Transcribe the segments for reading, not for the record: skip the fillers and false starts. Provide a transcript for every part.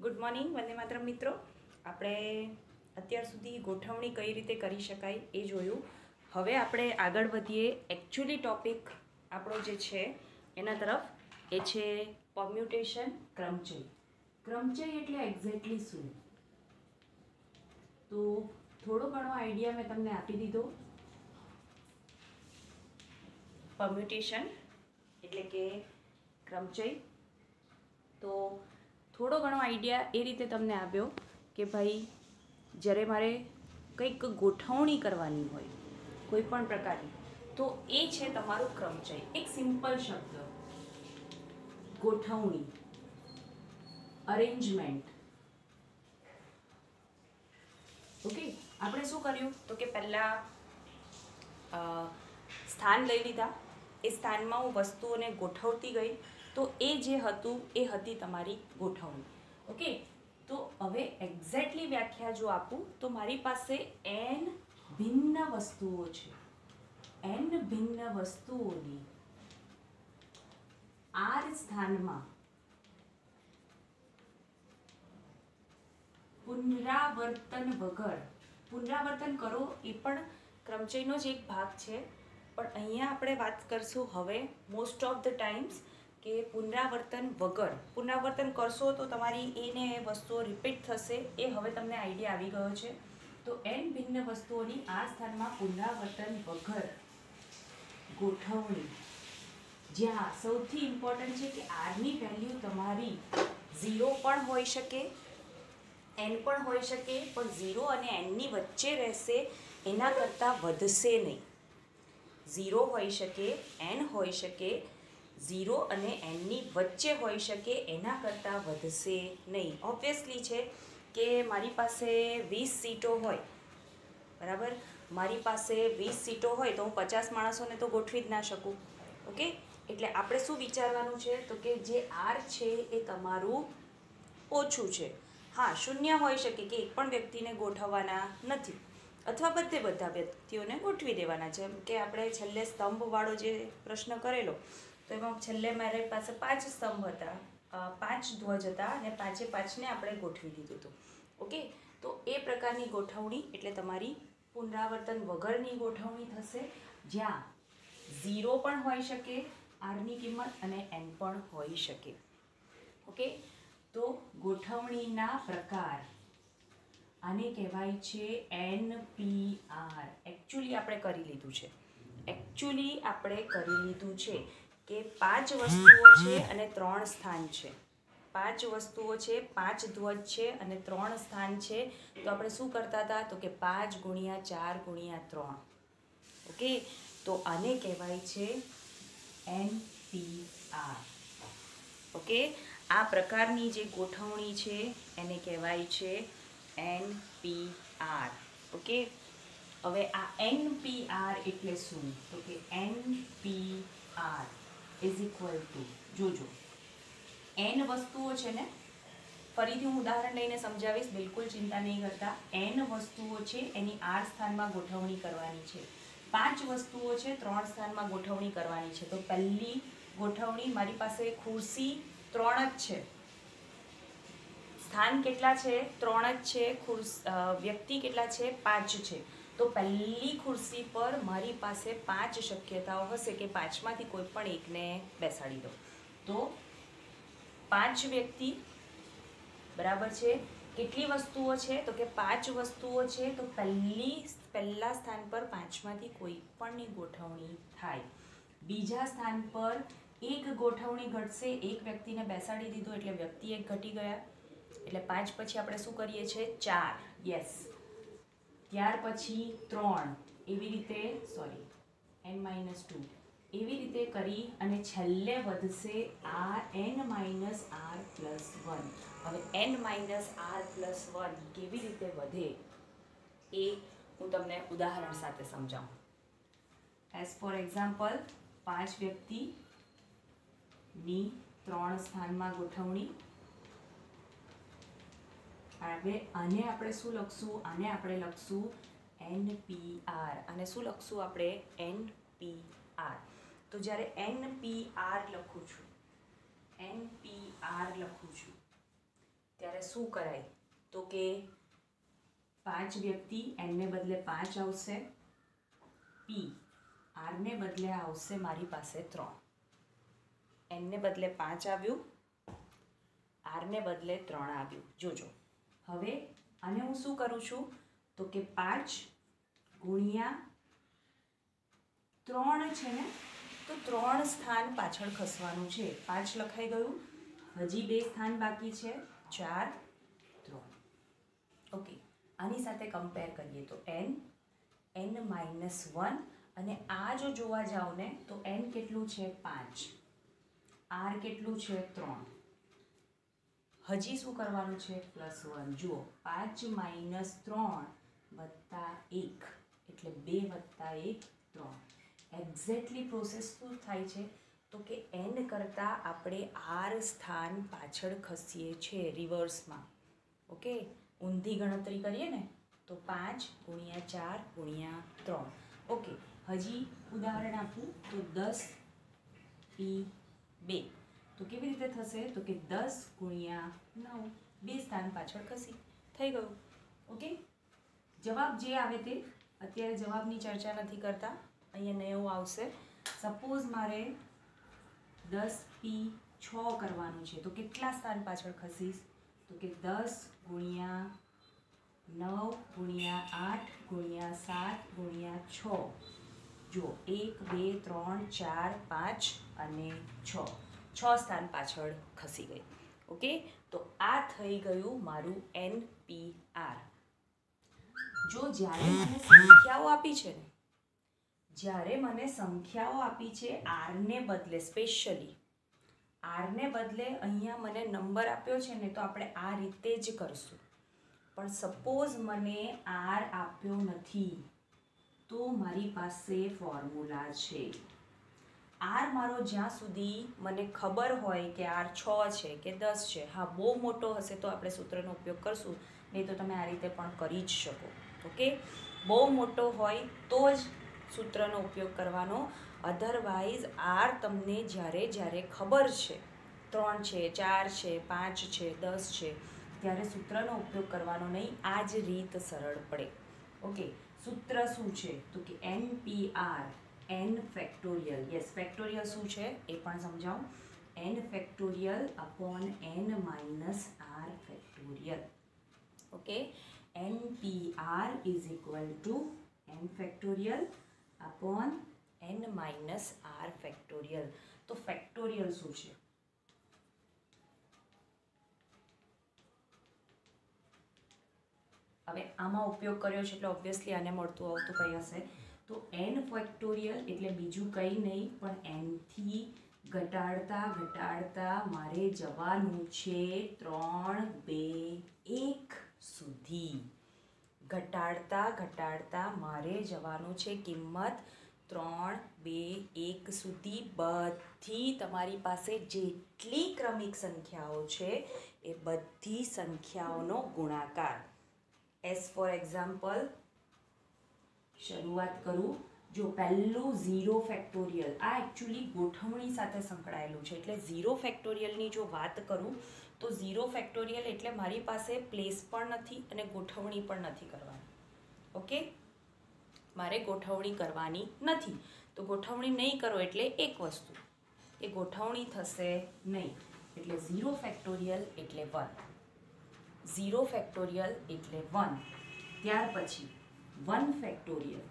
Good morning Vande Mataram મિત્રો. આપણે અત્યાર સુધી ગોઠવણી કઈ રીતે કરી શકાય એ જોયું. હવે આપણે આગળ વધીએ. એકચ્યુઅલી ટોપિક આપણો જે છે એના તરફ, એ છે પરમ્યુટેશન, ક્રમચય. ક્રમચય એટલે એક્ઝેક્ટલી શું? તો થોડો ઘણો આઈડિયા મેં તમને આપી દીધો. પરમ્યુટેશન એટલે કે ક્રમચય. તો થોડો ઘણો આઈડિયા એ રીતે તમને આપ્યો કે ભાઈ જ્યારે મારે કંઈક ગોઠવણી કરવાની હોય કોઈ પણ પ્રકારની, તો એ છે તમારું ક્રમચય. એક સિમ્પલ શબ્દ, ગોઠવણી, અરેન્જમેન્ટ. ઓકે, આપણે શું કર્યું તો કે પહેલાં સ્થાન લઈ લીધા. એ સ્થાનમાં હું વસ્તુઓને ગોઠવતી ગઈ, તો એ જે હતું એ હતી તમારી ગોઠવણી. ઓકે, તો હવે એક્ઝેક્ટલી વ્યાખ્યા જો આપું તો મારી પાસે n ભિન્ન વસ્તુઓ છે. n ભિન્ન વસ્તુઓની r સ્થાનમાં પુનરાવર્તન વગર, પુનરાવર્તન કરો એ પણ ક્રમચયનો જ એક ભાગ છે, પણ અહીંયા આપણે વાત કરશું હવે મોસ્ટ ઓફ ધ ટાઈમ્સ કે પુનરાવર્તન વગર. પુનરાવર્તન કરશો તો તમારી એને વસ્તુઓ રિપીટ થશે, એ હવે તમને આઈડિયા આવી ગયો છે. તો n ભિન્ન વસ્તુઓની આ સ્થાનમાં પુનરાવર્તન વગર ગોઠવણી, જ્યાં સૌથી ઇમ્પોર્ટન્ટ છે કે આરની વેલ્યુ તમારી 0 પણ હોઈ શકે, n પણ હોઈ શકે, પણ 0 અને nની વચ્ચે રહેશે, એના કરતાં વધશે નહીં. 0 હોઈ શકે, n હોઈ શકે, 0 અને nની વચ્ચે હોઈ શકે, એના કરતાં વધશે નહીં. ઓબ્વિયસલી છે કે મારી પાસે 20 સીટો હોય, બરાબર, મારી પાસે 20 સીટો હોય તો હું 50 માણસોને તો ગોઠવી જ ના શકું. ઓકે, એટલે આપણે શું વિચારવાનું છે તો કે જે r છે એ તમારું ઓછું છે. હા, શૂન્ય હોઈ શકે કે એક પણ વ્યક્તિને ગોઠવવાના નથી, અથવા બધા વ્યક્તિઓને ગોઠવી દેવાના. જેમ કે આપણે છેલ્લે સ્તંભવાળો જે પ્રશ્ન કરેલો, તો એમાં છેલ્લે મારી પાસે 5 સ્તંભ હતા, 5 ધ્વજ હતા, અને 5ને આપણે ગોઠવી દીધું હતું. ઓકે, તો એ પ્રકારની ગોઠવણી એટલે તમારી પુનરાવર્તન વગરની ગોઠવણી થશે, જ્યાં 0 પણ હોઈ શકે આરની કિંમત, અને n પણ હોઈ શકે. ઓકે, તો ગોઠવણીના પ્રકાર, આને કહેવાય છે NPR. એકચ્યુઅલી આપણે કરી લીધું છે કે 5 વસ્તુઓ છે અને 3 સ્થાન છે. 5 વસ્તુઓ છે, 5 ધ્વજ છે અને 3 સ્થાન છે. તો આપણે શું કરતા હતા તો કે 5 × 4 × 3. ઓકે, તો આને કહેવાય છે NPR. ઓકે, આ પ્રકારની જે ગોઠવણી છે એને કહેવાય છે NPR. ઓકે, હવે આ NPR એટલે શું તો કે NPR ઇઝ ઇક્વલ ટુ, જોજો, n વસ્તુઓ છે ને, ફરીથી હું ઉદાહરણ લઈને સમજાવીશ, બિલકુલ ચિંતા નહીં કરતા. n વસ્તુઓ છે એની r સ્થાનમાં ગોઠવણી કરવાની છે. 5 વસ્તુઓ છે, 3 સ્થાનમાં ગોઠવણી કરવાની છે. તો પહેલી ગોઠવણી, મારી પાસે ખુરશી 3 જ છે, સ્થાન કેટલા છે 3 જ છે, વ્યક્તિ કેટલા છે 5 છે. તો પહેલી ખુરશી પર મારી પાસે 5 શક્યતાઓ હશે કે 5માંથી કોઈ પણ એકને બેસાડી દો. તો 5 વ્યક્તિ, બરાબર છે. કેટલી વસ્તુઓ છે તો કે 5 વસ્તુઓ છે. તો પહેલા સ્થાન પર 5માંથી કોઈ પણની ગોઠવણી થાય. બીજા સ્થાન પર એક ગોઠવણી ઘટશે, એક વ્યક્તિને બેસાડી દીધો એટલે વ્યક્તિ એક ઘટી ગયા, એટલે 5 પછી આપણે શું કરીએ છીએ 4. યસ, ત્યાર પછી 3, એવી રીતે, સોરી, n-2, એવી રીતે કરી અને છેલ્લે વધશે n-r+1. હવે n-r+1 કેવી રીતે વધે એ હું તમને ઉદાહરણ સાથે સમજાવું. એઝ ફોર એક્ઝામ્પલ, 5 વ્યક્તિની 3 સ્થાનમાં ગોઠવણી. હવે આને આપણે શું લખશું? આને આપણે લખશું NPR. અને શું લખશું આપણે? NPR. તો જ્યારે NPR લખું છું, ત્યારે શું કરાય તો કે 5 વ્યક્તિ એનને બદલે 5 આવશે, પી આરને બદલે આવશે મારી પાસે 3, એનને બદલે 5 આવ્યું, આરને બદલે 3 આવ્યું. જોજો હવે આને હું શું કરું છું તો કે 5 ગુણ્યા 3 છે ને, તો 3 સ્થાન પાછળ ખસવાનું છે. 5 લખાઈ ગયું, હજી 2 સ્થાન બાકી છે, 4 3. ઓકે, આની સાથે કમ્પેર કરીએ તો n -1, અને આ જો જોવા જાવ ને તો n કેટલું છે 5, r કેટલું છે 3, હજી શું કરવાનું છે +1. જુઓ 5 - 3 + 1 એટલે 2 + 1 3. એક્ઝેક્ટલી પ્રોસેસ શું થાય છે તો કે n કરતાં આપણે r સ્થાન પાછળ ખસીએ છીએ રિવર્સમાં. ઓકે, ઊંધી ગણતરી કરીએ ને તો 5 × 4 × 3. ઓકે, હજી ઉદાહરણ આપું તો 10 p2, તો કેવી રીતે થશે તો કે 10 × 9, 2 સ્થાન પાછળ ખસી થઈ ગયું. ઓકે, જવાબ જે આવે તે, અત્યારે જવાબની ચર્ચા નથી કરતા, અહીંયા 90 આવશે. સપોઝ મારે 10p6 કરવાનું છે તો કેટલા સ્થાન પાછળ ખસીશ તો કે 10 × 9 × 8 × 7 × 6. જો 1 2 3 4 5 અને 6, 6 સ્થાન પાછળ ખસી ગઈ. ઓકે, તો આ થઈ ગયું મારું NPR. જો જ્યારે મને સંખ્યાઓ આપી છે ને, જ્યારે મને સંખ્યાઓ આપી છે આરને બદલે, સ્પેશિયલી આરને બદલે અહીંયા મને નંબર આપ્યો છે ને, તો આપણે આ રીતે જ કરશું. પણ સપોઝ મને આર આપ્યો નથી તો મારી પાસે ફોર્મ્યુલા છે. આર મારો જ્યાં સુધી મને ખબર હોય કે આર 6 છે કે 10 છે, હા બહુ મોટો હશે તો આપણે સૂત્રનો ઉપયોગ કરશું, નહીં તો તમે આ રીતે પણ કરી જ શકો. ઓકે, બહુ મોટો હોય તો જ સૂત્રનો ઉપયોગ કરવાનો, અધરવાઇઝ આર તમને જ્યારે ખબર છે 3 છે 4 છે 5 છે 10 છે ત્યારે સૂત્રનો ઉપયોગ કરવાનો નહીં. આ જ રીત સરળ પડે. ઓકે, સૂત્ર શું છે તો કે NPR, n factorial. Yes, factorial શું છે એ પણ સમજાવું. n factorial upon n minus r factorial. Okay, NPR is equal to n factorial upon n minus r factorial. તો ફેક્ટોરિયલ શું છે? હવે આમાં ઉપયોગ કર્યો છે એટલે ઓબ્વિયસલી આને મળતું આવતું કંઈ હશે. તો n ફેક્ટોરિયલ એટલે બીજું કંઈ નહીં પણ n થી ઘટાડતા ઘટાડતા મારે જવાનું છે 3 2 1 સુધી. ઘટાડતા ઘટાડતા મારે જવાનું છે કિંમત 3 2 1 સુધી. બધી તમારી પાસે જેટલી ક્રમિક સંખ્યાઓ છે એ બધી સંખ્યાઓનો ગુણાકાર. એઝ ફોર એક્ઝામ્પલ શરૂઆત કરું. જો પહેલું 0 ફેક્ટોરિયલ, આ એકચ્યુઅલી ગોઠવણી સાથે સંકળાયેલું છે, એટલે 0 ફેક્ટોરિયલની જો વાત કરું તો 0 ફેક્ટોરિયલ એટલે મારી પાસે પ્લેસ પણ નથી અને ગોઠવણી પણ નથી કરવાની. ઓકે, મારે ગોઠવણી કરવાની નથી, તો ગોઠવણી નહીં કરો એટલે એક વસ્તુ, એ ગોઠવણી થશે નહીં. એટલે 0 ફેક્ટોરિયલ એટલે 1, 0 ફેક્ટોરિયલ એટલે 1. ત્યાર પછી 1 ફેક્ટોરિયલ.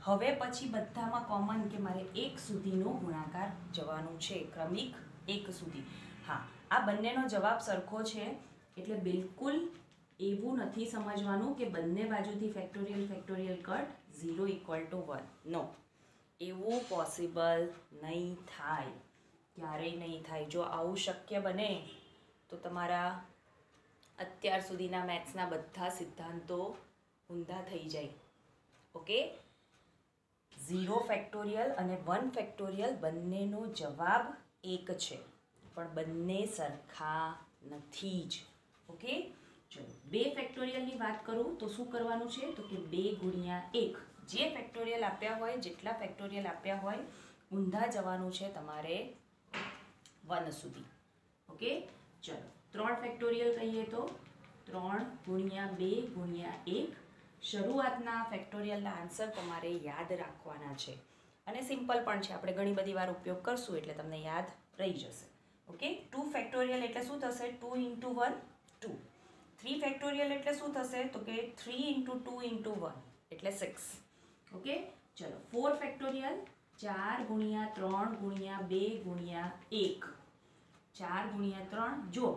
હવે પછી બધામાં કોમન કે મારે 1 સુધીનો ગુણાકાર જવાનું છે, ક્રમિક 1 સુધી. હા, આ બંનેનો જવાબ સરખો છે એટલે બિલકુલ એવું નથી સમજવાનું કે બંને બાજુથી ફેક્ટોરિયલ ફેક્ટોરિયલ કટ 0 = 1. નો, એવું પોસિબલ નહીં થાય, ક્યારેય નહીં થાય. જો આવું શક્ય બને તો તમારા અત્યાર સુધીના મેથ્સના બધા સિદ્ધાંતો ઊંધા થઈ જાય. ઓકે, 0 ફેક્ટોરિયલ અને 1 ફેક્ટોરિયલ બંનેનો જવાબ એક છે, પણ બંને સરખા નથી જ. ઓકે, ચલો 2 ફેક્ટોરિયલની વાત કરું તો શું કરવાનું છે તો કે 2 × 1. જે ફેક્ટોરિયલ આપ્યા હોય, જેટલા ફેક્ટોરિયલ આપ્યા હોય, ઊંધા જવાનું છે તમારે 1 સુધી. ઓકે, ચલો 3 ફેક્ટોરિયલ કહીએ તો 3 ગુણ્યા 2 ગુણ્યા 1. શરૂઆતના ફેક્ટોરિયલના આન્સર તમારે યાદ રાખવાના છે અને સિમ્પલ પણ છે, આપણે ઘણી બધી વાર ઉપયોગ કરશું એટલે તમને યાદ રહી જશે. ઓકે, 2 ફેક્ટોરિયલ એટલે શું થશે? 2 ઇન્ટુ 1 2. 3 ફેક્ટોરિયલ એટલે શું થશે? તો કે 3 ઇન્ટુ 2 ઇન્ટુ 1 એટલે 6. ઓકે, ચલો 4 ફેક્ટોરિયલ 4 ગુણ્યા 3 ગુણ્યા 2 ગુણ્યા 1. 4 ગુણ્યા 3, જો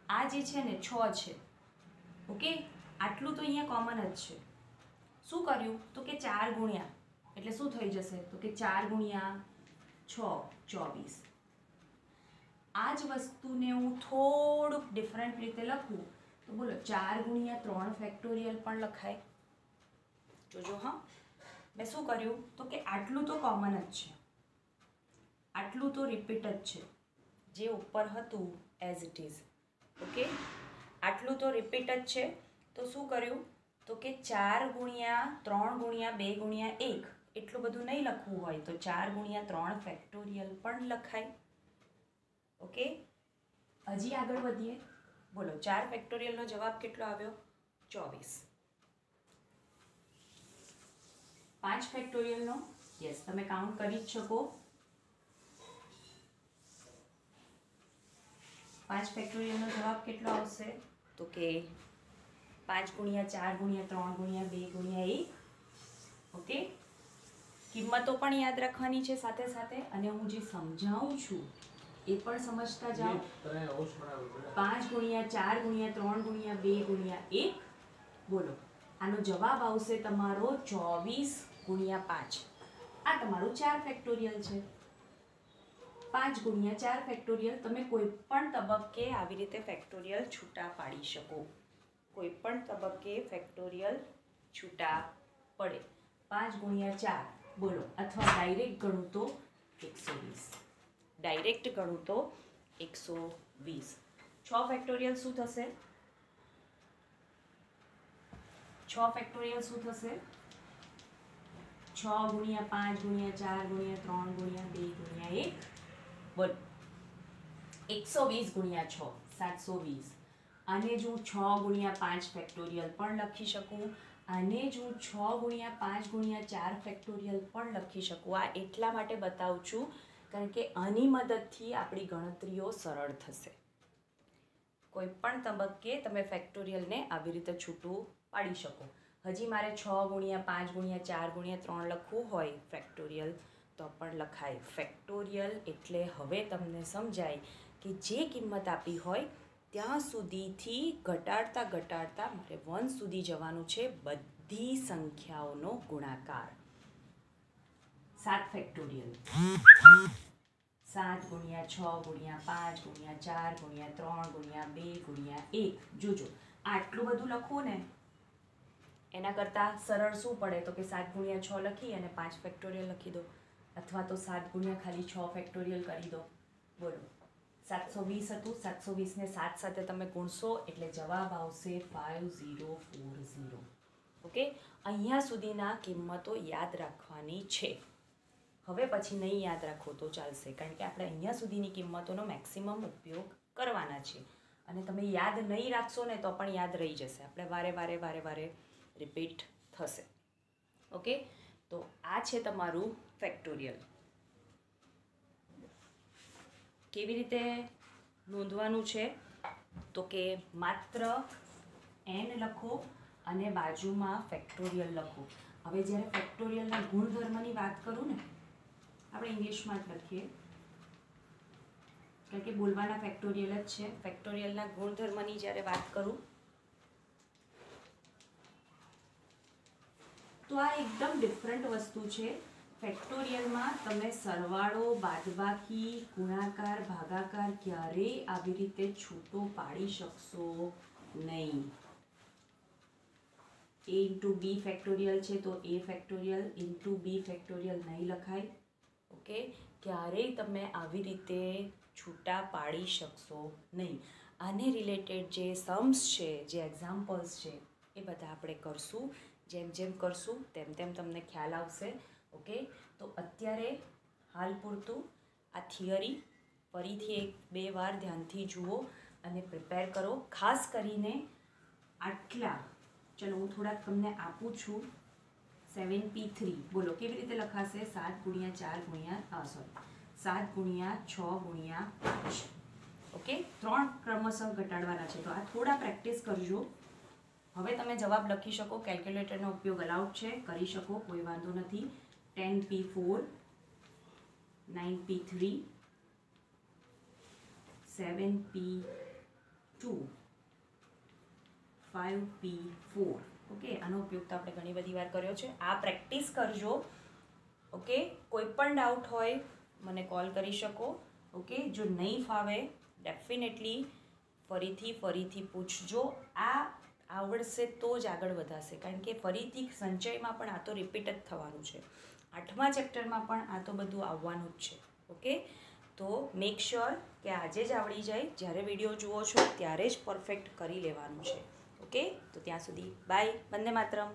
આ જે છે ને 6 છે. ઓકે, આટલું તો અહીંયા કોમન જ છે. શું કર્યું? તો કે 4 ગુણ્યા એટલે શું થઈ જશે? તો કે 4 ગુણ્યા 6 24. આ જ વસ્તુને હું થોડુંક ડિફરન્ટ રીતે લખું તો બોલો 4 ગુણ્યા 3 ફેક્ટોરિયલ પણ લખાય. જોજો હા, મેં શું કર્યું? તો કે આટલું તો કોમન જ છે, આટલું તો રિપીટ જ છે, જે ઉપર હતું એઝ ઇટ ઇઝ. ઓકે, આટલું તો રિપીટ જ છે. તો શું કર્યું? તો કે 4 ગુણ્યા 3 ગુણ્યા 2 ગુણ્યા 1 એટલું બધું નહીં લખવું હોય તો 4 ગુણ્યા 3 ફેક્ટોરિયલ પણ લખાય. ઓકે, હજી આગળ વધીએ. બોલો 4 ફેક્ટોરિયલનો જવાબ કેટલો આવ્યો? 24. 5 ફેક્ટોરિયલનો, યસ તમે કાઉન્ટ કરી જ શકો. 5 ફેક્ટોરિયલનો જવાબ કેટલો આવશે? તો કે 5 ગુણ્યા 4 ગુણ્યા 3 ગુણ્યા 2 ગુણ્યા 1. ઓકે, કિંમતો પણ યાદ રાખવાની છે સાથે સાથે, અને હું જે સમજાવું છું એ પણ સમજતા જાઓ. 5 ગુણ્યા 4 ગુણ્યા 3 ગુણ્યા 2 ગુણ્યા 1. બોલો આનો જવાબ આવશે તમારો 24 ગુણ્યા 5. આ તમારું 4 ફેક્ટોરિયલ છે. 5 ગુણ્યા 4 ફેક્ટોરિયલ તમે કોઈ પણ તબક્કે આવી રીતે ફેક્ટોરિયલ છૂટા પાડી શકો. કોઈ પણ તબક્કે ફેક્ટોરિયલ છૂટા પડે. 5 ગુણ્યા 4 બોલો, અથવા ડાયરેક્ટ ગણું તો 120. ડાયરેક્ટ ગણું તો 120. 6 ફેક્ટોરિયલ શું થશે? 6 ફેક્ટોરિયલ શું થશે? 6 ગુણ્યા 5 ગુણ્યા 4 ગુણ્યા 3 ગુણ્યા 2 ગુણ્યા 1. બોલો 120 ગુણ્યા 6 720. આને જ હું 6 ગુણ્યા 5 ફેક્ટોરિયલ પણ લખી શકું. આને જ હું 6 ગુણ્યા 5 ગુણ્યા 4 ફેક્ટોરિયલ પણ લખી શકું. આ એટલા માટે બતાવું છું કારણ કે આની મદદથી આપણી ગણતરીઓ સરળ થશે. કોઈ પણ તબક્કે તમે ફેક્ટોરિયલને આવી રીતે છૂટું પાડી શકો. હજી મારે 6 ગુણ્યા 5 ગુણ્યા 4 ગુણ્યા 3 લખવું હોય ફેક્ટોરિયલ તો પણ લખાય. ફેક્ટોરિયલ એટલે હવે તમને સમજાય કે જે કિંમત આપી હોય ત્યાં સુધીથી ઘટાડતા ઘટાડતા મારે 1 સુધી જવાનું છે. બધી સંખ્યાઓનો ગુણાકાર. 7 ફેક્ટોરિયલ 7 ગુણ્યા 6 ગુણ્યા 5 ગુણ્યા 4 ગુણ્યા 3 ગુણ્યા 2 ગુણ્યા 1. જોજો આટલું બધું લખવું ને એના કરતાં સરળ શું પડે તો કે 7 ગુણ્યા 6 લખી અને 5 ફેક્ટોરિયલ લખી દો, અથવા તો 7 ગુણ્યા ખાલી 6 ફેક્ટોરિયલ કરી દો. બોલો 720 હતું. 720ને 7 સાથે તમે ગુણશો એટલે જવાબ આવશે 5040. ઓકે, અહીંયા સુધીના કિંમતો યાદ રાખવાની છે. હવે પછી નહીં યાદ રાખો તો ચાલશે, કારણ કે આપણે અહીંયા સુધીની કિંમતોનો મેક્સિમમ ઉપયોગ કરવાના છે. અને તમે યાદ નહીં રાખશો ને તો પણ યાદ રહી જશે. આપણે વારે વારે રિપીટ થશે. ઓકે, તો આ છે તમારું ફેક્ટોરિયલ. કેવી રીતે નોંધવાનું છે તો કે માત્ર n લખો અને બાજુમાં ફેક્ટોરિયલ લખો. હવે જ્યારે ફેક્ટોરિયલના ગુણધર્મની વાત કરું ને આપણે ઇંગ્લિશમાં જ લખીએ કારણ કે બોલવાના ફેક્ટોરિયલ જ છે. ફેક્ટોરિયલના ગુણધર્મની જ્યારે વાત કરું તો આ એકદમ ડિફરન્ટ વસ્તુ છે. ફેક્ટોરિયલમાં તમે સરવાળો, બાદબાકી, ગુણાકાર, ભાગાકાર ક્યારેય આવી રીતે છૂટો પાડી શકશો નહીં. a ઇન્ટુ બી ફેક્ટોરિયલ છે તો a factorial into B factorial નહીં લખાય. ઓકે, ક્યારેય તમે આવી રીતે છૂટા પાડી શકશો નહીં. આને રિલેટેડ જે સમ્સ છે, જે એક્ઝામ્પલ્સ છે એ બધા આપણે કરશું. જેમ જેમ કરશું તેમ તેમ તમને ખ્યાલ આવશે. ઓકે, તો અત્યારે હાલ પૂરતું આ થિયરી ફરીથી 1-2 વાર ધ્યાનથી જુઓ અને પ્રિપેર કરો. ખાસ કરીને આટલા, ચલો હું થોડાક તમને આપું છું. 7p3 બોલો કેવી રીતે લખાશે? 7 × 4 × 7 × 6 × 5. ઓકે, 3 ક્રમશઃ ઘટાડવાના છે. તો આ થોડા પ્રેક્ટિસ કરજો. હવે તમે જવાબ લખી શકો. કેલ્ક્યુલેટરનો ઉપયોગ અલાઉડ છે, કરી શકો, કોઈ વાંધો નથી. 10p4, 9p3, 7p2, 5p4. Okay, આનો ઉપયોગ તો આપણે ઘણી બધી વાર કર્યો છે. આ પ્રેક્ટિસ કરજો. ઓકે, કોઈ પણ ડાઉટ હોય મને કોલ કરી શકો. ઓકે, જો નહીં ફાવે ડેફિનેટલી ફરીથી પૂછજો. આ આવડશે તો જ આગળ વધાશે, કારણ કે ફરીથી સંચયમાં પણ આ તો રિપીટ જ થવાનું છે. 8મા ચેપ્ટરમાં પણ આ તો બધું આવવાનું જ છે. ઓકે, તો મેક શ્યોર કે આજે જ આવડી જાય. જ્યારે વિડીયો જુઓ છો ત્યારે જ પરફેક્ટ કરી લેવાનું છે. ઓકે, તો ત્યાં સુધી બાય. વંદે માતરમ.